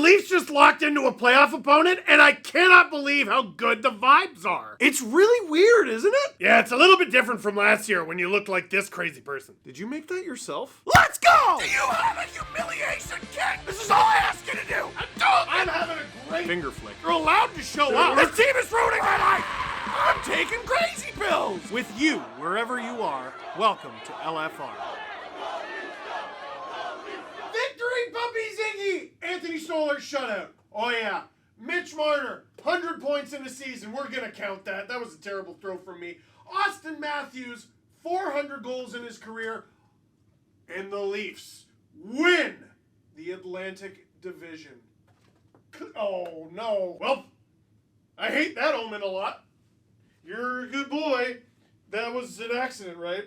Leafs just locked into a playoff opponent, and I cannot believe how good the vibes are. It's really weird, isn't it? Yeah, it's a little bit different from last year when you looked like this crazy person. Did you make that yourself? Let's go! Do you have a humiliation kit? This is all I ask you to do. I'm having a great finger flick. You're allowed to show up. This team is ruining my life. I'm taking crazy pills. With you, wherever you are, welcome to LFR. Victory, Puppy Ziggy! Anthony Stolarz shutout. Oh yeah. Mitch Marner, 100 points in the season. We're going to count that. That was a terrible throw from me. Austin Matthews, 400 goals in his career. And the Leafs win the Atlantic Division. Oh, no. Well, I hate that omen a lot. You're a good boy. That was an accident, right?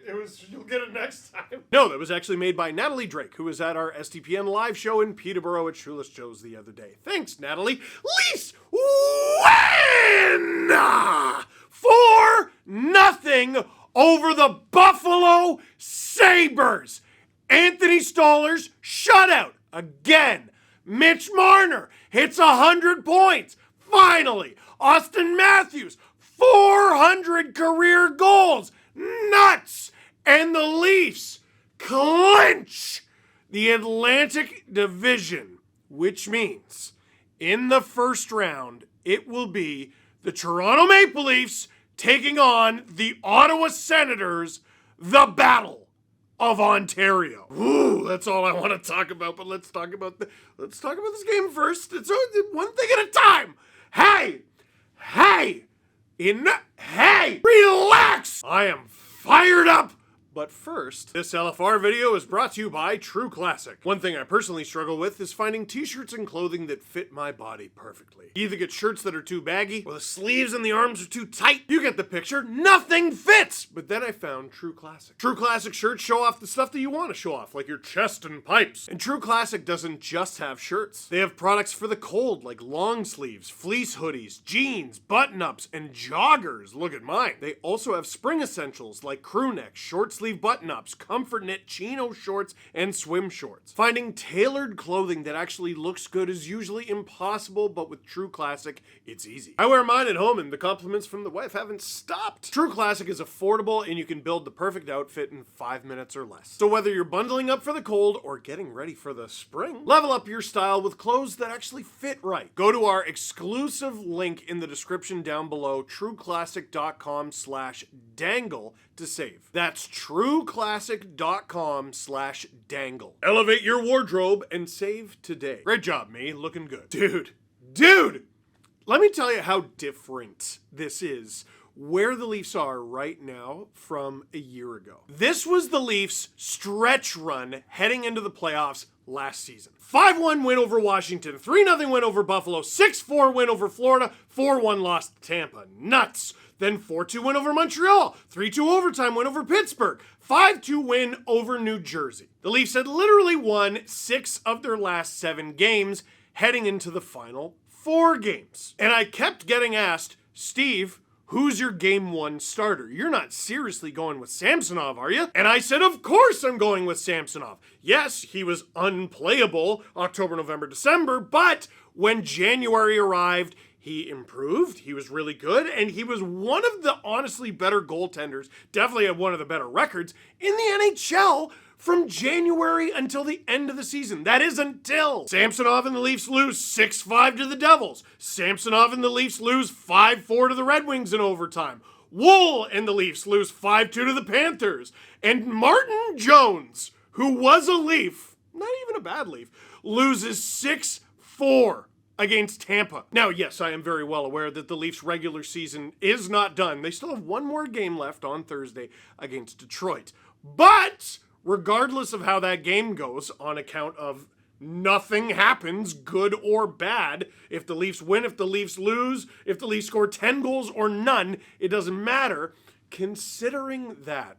You'll get it next time. No, that was actually made by Natalie Drake, who was at our SDPN live show in Peterborough at Shoeless Joe's the other day. Thanks, Natalie. Leafs win 4-0 over the Buffalo Sabres. Anthony Stolarz shutout again. Mitch Marner hits 100 points. Finally, Austin Matthews, 400 career goals. Nuts! And the Leafs clinch the Atlantic Division, which means in the first round, it will be the Toronto Maple Leafs taking on the Ottawa Senators, the Battle of Ontario. Ooh, that's all I want to talk about, but let's talk about this game first. It's one thing at a time. Hey! Relax! I am fired up! But first, this LFR video is brought to you by True Classic. One thing I personally struggle with is finding t-shirts and clothing that fit my body perfectly. You either get shirts that are too baggy, or the sleeves and the arms are too tight. You get the picture, nothing fits! But then I found True Classic. True Classic shirts show off the stuff that you want to show off, like your chest and pipes. And True Classic doesn't just have shirts. They have products for the cold, like long sleeves, fleece hoodies, jeans, button-ups, and joggers. Look at mine. They also have spring essentials, like crew neck, short sleeve button-ups, comfort knit chino shorts, and swim shorts. Finding tailored clothing that actually looks good is usually impossible, but with True Classic, it's easy. I wear mine at home and the compliments from the wife haven't stopped. True Classic is affordable and you can build the perfect outfit in 5 minutes or less. So whether you're bundling up for the cold or getting ready for the spring, level up your style with clothes that actually fit right. Go to our exclusive link in the description down below, trueclassic.com/dangle to save. That's trueclassic.com/dangle. Elevate your wardrobe and save today. Great job, me. Looking good. Dude, let me tell you how different this is where the Leafs are right now from a year ago. This was the Leafs' stretch run heading into the playoffs last season. 5-1 win over Washington, 3-0 win over Buffalo, 6-4 win over Florida, 4-1 loss to Tampa. Nuts! Then 4-2 win over Montreal, 3-2 overtime win over Pittsburgh, 5-2 win over New Jersey. The Leafs had literally won 6 of their last 7 games heading into the final 4 games. And I kept getting asked, Steve, who's your game 1 starter? You're not seriously going with Samsonov, are you? And I said, of course I'm going with Samsonov. Yes, he was unplayable October, November, December, but when January arrived, he improved, he was really good, and he was one of the honestly better goaltenders, definitely had one of the better records, in the NHL from January until the end of the season. That is until Samsonov and the Leafs lose 6-5 to the Devils. Samsonov and the Leafs lose 5-4 to the Red Wings in overtime. Wool and the Leafs lose 5-2 to the Panthers. And Martin Jones, who was a Leaf, not even a bad Leaf, loses 6-4 against Tampa. Now, yes, I am very well aware that the Leafs' regular season is not done. They still have one more game left on Thursday against Detroit. But regardless of how that game goes, on account of nothing happens, good or bad, if the Leafs win, if the Leafs lose, if the Leafs score 10 goals or none, it doesn't matter. Considering that,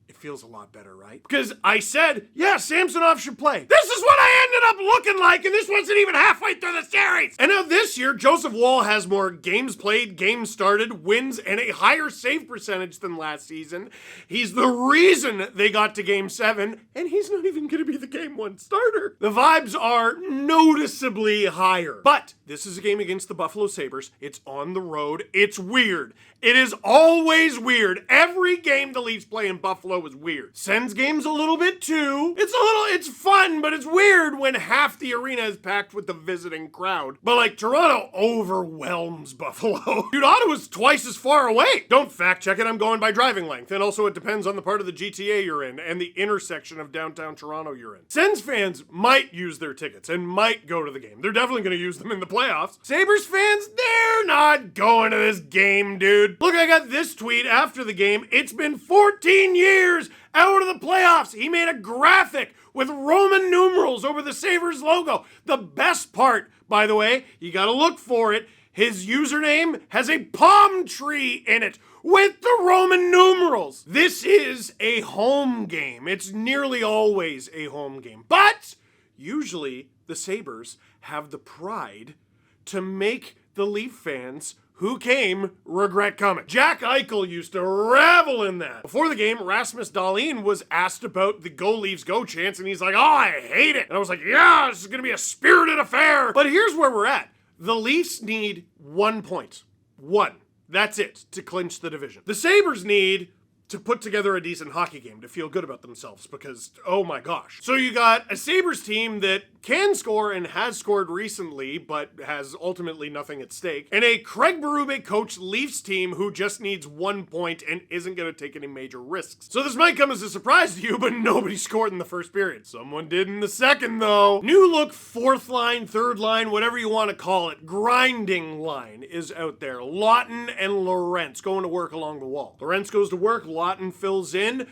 if feels a lot better, right? Because I said, yeah, Samsonov should play. This is what I ended up looking like, and this wasn't even halfway through the series. And now this year, Joseph Woll has more games played, games started, wins, and a higher save percentage than last season. He's the reason they got to Game 7, and he's not even going to be the Game 1 starter. The vibes are noticeably higher. But this is a game against the Buffalo Sabres. It's on the road. It's weird. It is always weird. Every game the Leafs play in Buffalo is weird. Sens game's a little bit too. It's fun, but it's weird when half the arena is packed with the visiting crowd. But like, Toronto overwhelms Buffalo. Dude, Ottawa's twice as far away. Don't fact check it, I'm going by driving length. And also it depends on the part of the GTA you're in and the intersection of downtown Toronto you're in. Sens fans might use their tickets and might go to the game. They're definitely going to use them in the playoffs. Sabres fans, they're not going to this game, dude. Look, I got this tweet after the game. It's been 14 years out of the playoffs. He made a graphic with Roman numerals over the Sabres logo. The best part, by the way, you gotta look for it. His username has a palm tree in it with the Roman numerals. This is a home game. It's nearly always a home game. But usually the Sabres have the pride to make the Leaf fans who came regret coming. Jack Eichel used to revel in that. Before the game, Rasmus Dahlin was asked about the Go Leafs Go chants, and he's like, oh, I hate it. And I was like, yeah, this is gonna be a spirited affair. But here's where we're at. The Leafs need 1 point. One. That's it to clinch the division. The Sabres need to put together a decent hockey game to feel good about themselves because, oh my gosh. So you got a Sabres team that can score and has scored recently, but has ultimately nothing at stake, and a Craig Berube coached Leafs team who just needs 1 point and isn't going to take any major risks. So this might come as a surprise to you, but nobody scored in the first period. Someone did in the second, though. New look fourth line, third line, whatever you want to call it, grinding line is out there. Lawton and Lorentz going to work along the wall. Lorentz goes to work, Lawton fills in.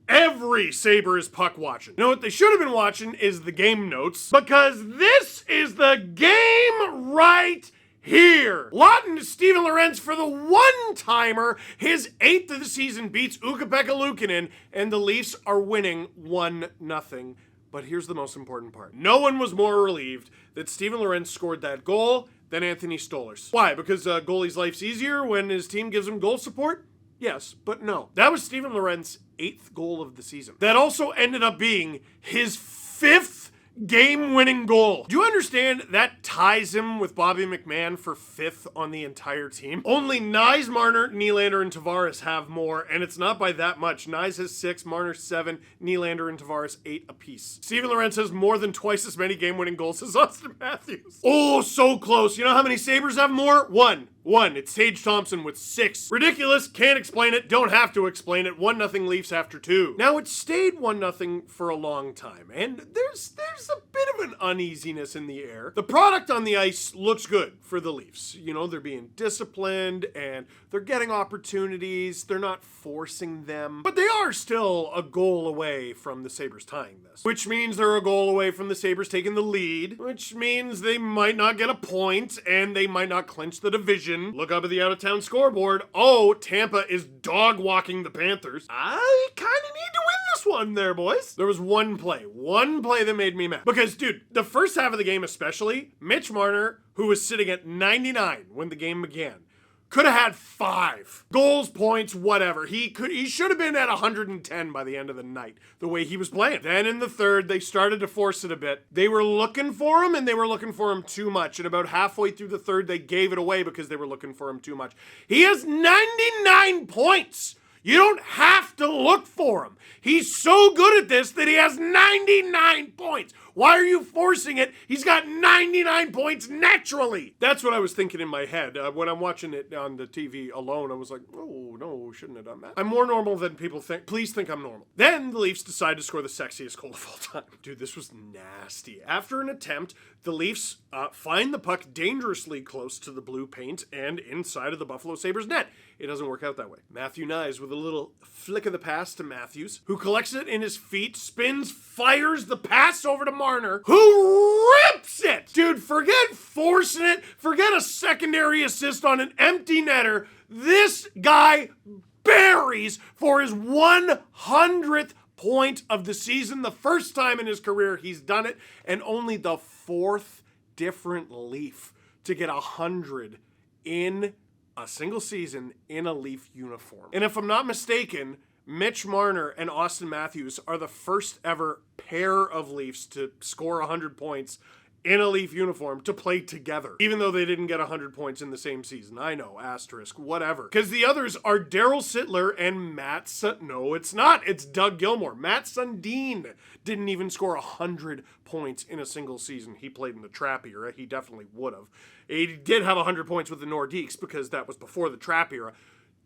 Every Sabre is puck watching. You know what they should have been watching is the game notes, because this is the game right here. Lawton to Steven Lorentz for the one-timer. His 8th of the season beats Ukko-Pekka Luukkonen, and the Leafs are winning 1-0. But here's the most important part. No one was more relieved that Steven Lorentz scored that goal than Anthony Stolarz. Why? Because goalie's life's easier when his team gives him goal support? Yes, but no. That was Steven Lorentz's 8th goal of the season. That also ended up being his 5th game-winning goal. Do you understand that ties him with Bobby McMahon for 5th on the entire team? Only Nyes, Marner, Nylander, and Tavares have more, and it's not by that much. Nyes has 6, Marner 7, Nylander and Tavares 8 apiece. Steven Lorentz has more than twice as many game-winning goals as Austin Matthews. Oh, so close. You know how many Sabres have more? One. It's Tage Thompson with 6. Ridiculous, can't explain it, don't have to explain it. 1-0 Leafs after 2. Now, it stayed 1-0 for a long time, and there's a bit of an uneasiness in the air. The product on the ice looks good for the Leafs. You know, they're being disciplined, and they're getting opportunities. They're not forcing them, but they are still a goal away from the Sabres tying this, which means they're a goal away from the Sabres taking the lead, which means they might not get a point, and they might not clinch the division. Look up at the out-of-town scoreboard. Oh, Tampa is dog-walking the Panthers. I kind of need to win this one there, boys. There was one play that made me mad. Because, dude, the first half of the game especially, Mitch Marner, who was sitting at 99 when the game began, could have had 5 goals, points, whatever. He should have been at 110 by the end of the night, the way he was playing. Then in the third, they started to force it a bit. They were looking for him, and they were looking for him too much. And about halfway through the third, they gave it away because they were looking for him too much. He has 99 points. You don't have to look for him. He's so good at this that he has 99 points. Why are you forcing it? He's got 99 points naturally. That's what I was thinking in my head. When I'm watching it on the TV alone, I was like, oh, no, shouldn't have done that. I'm more normal than people think. Please think I'm normal. Then the Leafs decide to score the sexiest goal of all time. Dude, this was nasty. After an attempt, the Leafs find the puck dangerously close to the blue paint and inside of the Buffalo Sabres net. It doesn't work out that way. Matthew Nyes with a little flick of the pass to Matthews, who collects it in his feet, spins, fires the pass over to Marner, who rips it! Dude, forget forcing it, forget a secondary assist on an empty netter. This guy berries for his 100th point of the season. The first time in his career he's done it, and only the fourth different Leaf to get 100 in a single season in a Leaf uniform. And if I'm not mistaken, Mitch Marner and Auston Matthews are the first ever pair of Leafs to score 100 points in a Leaf uniform to play together, even though they didn't get 100 points in the same season. I know, asterisk, whatever. Because the others are Daryl Sittler and no, it's not. It's Doug Gilmour. Matt Sundin didn't even score 100 points in a single season. He played in the Trap era. He definitely would have. He did have 100 points with the Nordiques because that was before the Trap era.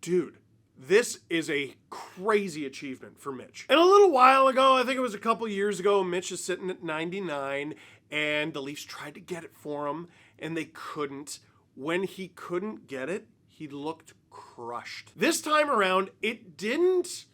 Dude, this is a crazy achievement for Mitch. And a little while ago, I think it was a couple years ago, Mitch is sitting at 99, and the Leafs tried to get it for him, and they couldn't. When he couldn't get it, he looked crushed. This time around, it didn't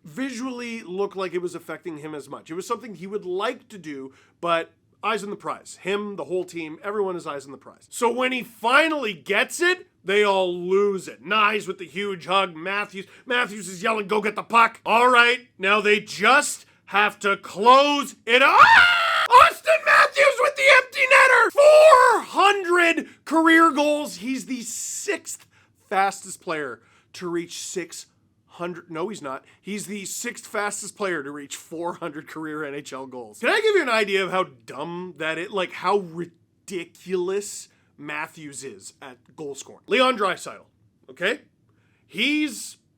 visually look like it was affecting him as much. It was something he would like to do, but eyes on the prize. Him, the whole team, everyone is eyes on the prize. So when he finally gets it, they all lose it. Knies with the huge hug. Matthews is yelling, go get the puck. All right, now they just have to close it up. Auston Matthews with the empty netter. 400 career goals. He's the 6th fastest player to reach 600. No, he's not. He's the 6th fastest player to reach 400 career NHL goals. Can I give you an idea of how dumb that is? Like how ridiculous Matthews is at goal scoring. Leon Draisaitl, okay? He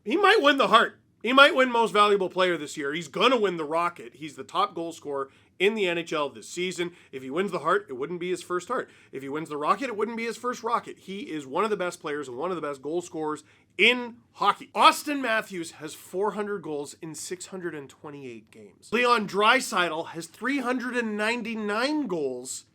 might win the Hart. He might win most valuable player this year. He's going to win the Rocket. He's the top goal scorer in the NHL this season. If he wins the Hart, it wouldn't be his first Hart. If he wins the Rocket, it wouldn't be his first Rocket. He is one of the best players and one of the best goal scorers in hockey. Auston Matthews has 400 goals in 628 games. Leon Draisaitl has 399 goals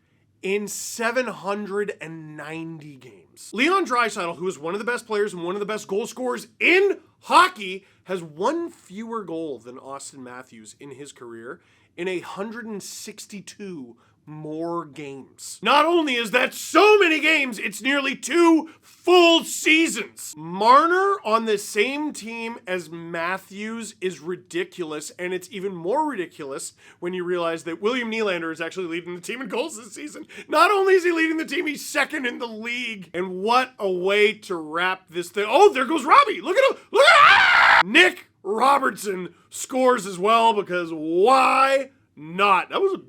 in 790 games. Leon Draisaitl, who is one of the best players and one of the best goal scorers in hockey, has one fewer goal than Auston Matthews in his career in 162 more games. Not only is that so many games, it's nearly 2 full seasons. Marner on the same team as Matthews is ridiculous, and it's even more ridiculous when you realize that William Nylander is actually leading the team in goals this season. Not only is he leading the team, he's 2nd in the league. And what a way to wrap this thing. Oh, there goes Robbie. Look at him. Look at Nick Robertson scores as well, because why not? That was a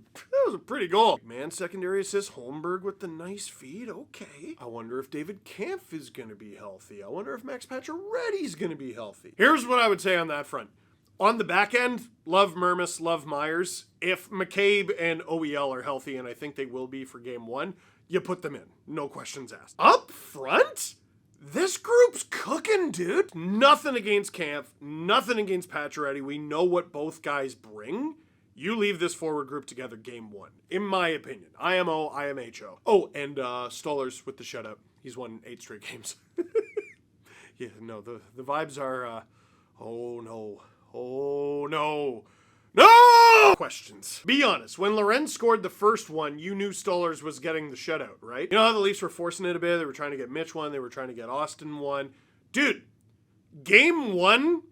pretty goal. Man, secondary assist. Holmberg with the nice feed. Okay. I wonder if David Kampf is going to be healthy. I wonder if Max Pacioretty's going to be healthy. Here's what I would say on that front. On the back end, love Mermis, love Myers. If McCabe and OEL are healthy, and I think they will be for game 1, you put them in. No questions asked. Up front? This group's cooking, dude. Nothing against Kampf. Nothing against Pacioretty. We know what both guys bring. You leave this forward group together game 1, in my opinion. IMO, IMHO. Oh, and Stolarz with the shutout. He's won 8 straight games. Yeah, no, the vibes are, oh no, no! Questions. Be honest, when Lorenz scored the first one, you knew Stolarz was getting the shutout, right? You know how the Leafs were forcing it a bit? They were trying to get Mitch one, they were trying to get Auston one. Dude, game 1...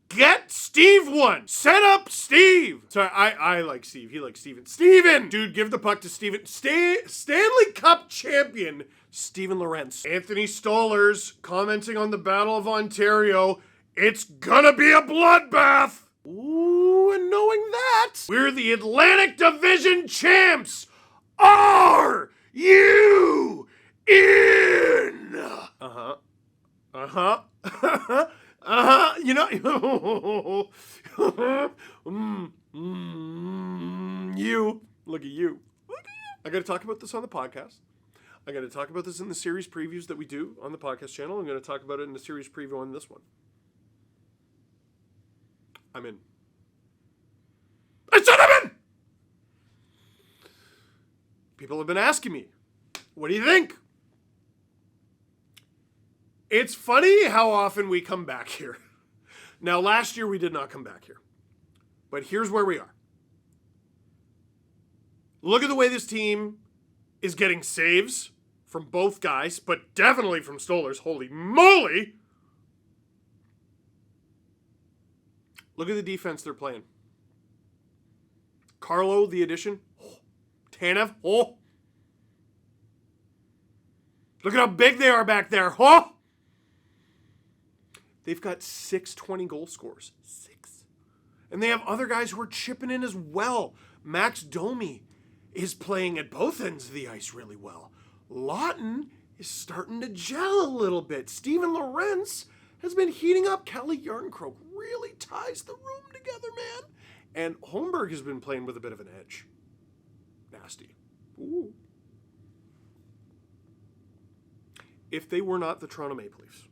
get Steve one. Set up Steve. Sorry, I like Steve. He likes Steven. Steven! Dude, give the puck to Steven. Stanley Cup champion, Steven Lorentz. Anthony Stolarz commenting on the Battle of Ontario. It's gonna be a bloodbath. Ooh, and knowing that, we're the Atlantic Division champs. Are you in? You know, you, look at you. I got to talk about this on the podcast. I got to talk about this in the series previews that we do on the podcast channel. I'm going to talk about it in the series preview on this one. I'm in. I said I'm in! People have been asking me, what do you think? It's funny how often we come back here. Now, last year we did not come back here. But here's where we are. Look at the way this team is getting saves from both guys, but definitely from Stolarz. Holy moly! Look at the defense they're playing. Carlo, the addition. Oh. Tanev. Oh. Look at how big they are back there. Oh. They've got 6 20-goal scorers. 6. And they have other guys who are chipping in as well. Max Domi is playing at both ends of the ice really well. Lawton is starting to gel a little bit. Steven Lorentz has been heating up. Kelly Yarncroke really ties the room together, man. And Holmberg has been playing with a bit of an edge. Nasty. Ooh. If they were not the Toronto Maple Leafs,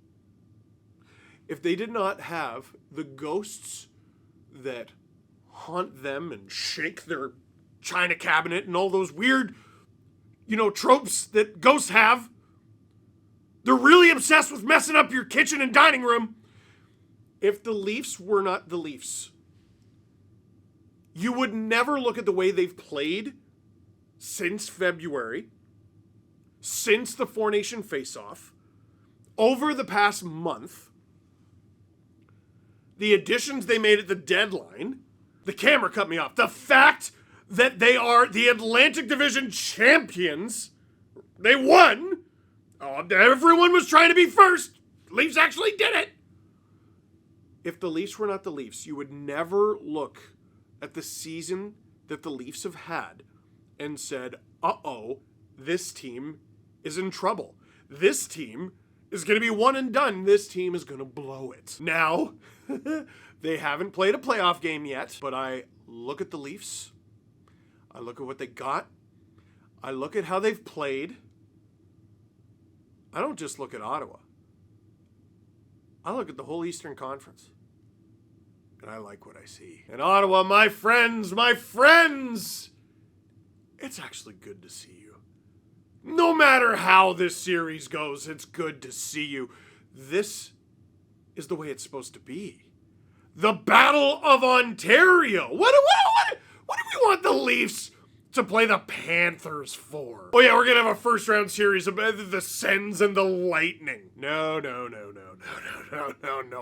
if they did not have the ghosts that haunt them and shake their china cabinet and all those weird, tropes that ghosts have, they're really obsessed with messing up your kitchen and dining room. If the Leafs were not the Leafs, you would never look at the way they've played since February, since the Four Nation face-off, over the past month, the additions they made at the deadline, the camera cut me off, the fact that they are the Atlantic Division champions, they won. Oh, everyone was trying to be first. Leafs actually did it. If the Leafs were not the Leafs, you would never look at the season that the Leafs have had and said, uh-oh, this team is in trouble. This team is going to be one and done. This team is going to blow it. Now, they haven't played a playoff game yet, but I look at the Leafs. I look at what they got. I look at how they've played. I don't just look at Ottawa. I look at the whole Eastern Conference. And I like what I see. And Ottawa, my friends, it's actually good to see you. No matter how this series goes, it's good to see you. This is the way it's supposed to be. The Battle of Ontario. What do we want the Leafs to play the Panthers for? Oh yeah, we're going to have a first round series of the Sens and the Lightning. No.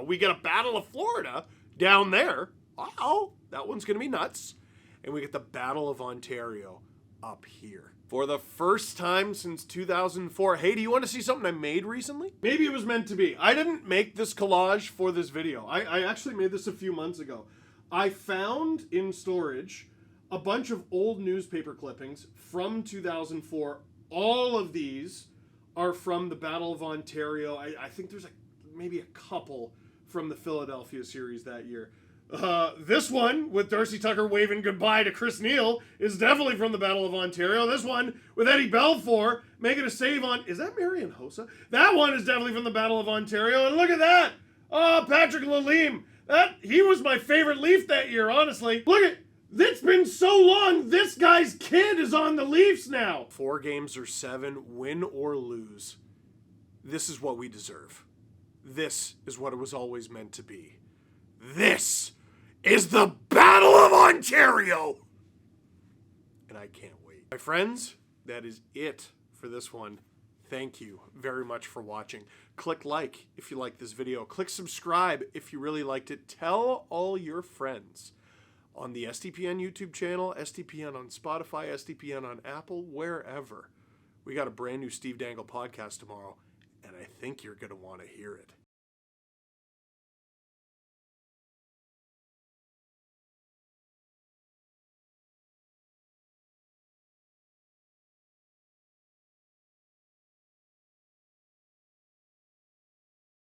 We get a Battle of Florida down there. Wow, that one's going to be nuts. And we get the Battle of Ontario up here. For the first time since 2004. Hey, do you want to see something I made recently? Maybe it was meant to be. I didn't make this collage for this video. I actually made this a few months ago. I found in storage a bunch of old newspaper clippings from 2004. All of these are from the Battle of Ontario. I think there's maybe a couple from the Philadelphia series that year. This one with Darcy Tucker waving goodbye to Chris Neil is definitely from the Battle of Ontario. This one with Eddie Belfour making a save on, is that Marian Hossa? That one is definitely from the Battle of Ontario. And look at that. Oh, Patrick Lalime. He was my favorite Leaf that year, honestly. Look at, it's been so long. This guy's kid is on the Leafs now. 4 games or 7, win or lose. This is what we deserve. This is what it was always meant to be. This is the Battle of Ontario! And I can't wait. My friends, that is it for this one. Thank you very much for watching. Click like if you like this video. Click subscribe if you really liked it. Tell all your friends on the SDPN YouTube channel, SDPN on Spotify, SDPN on Apple, wherever. We got a brand new Steve Dangle podcast tomorrow, and I think you're going to want to hear it.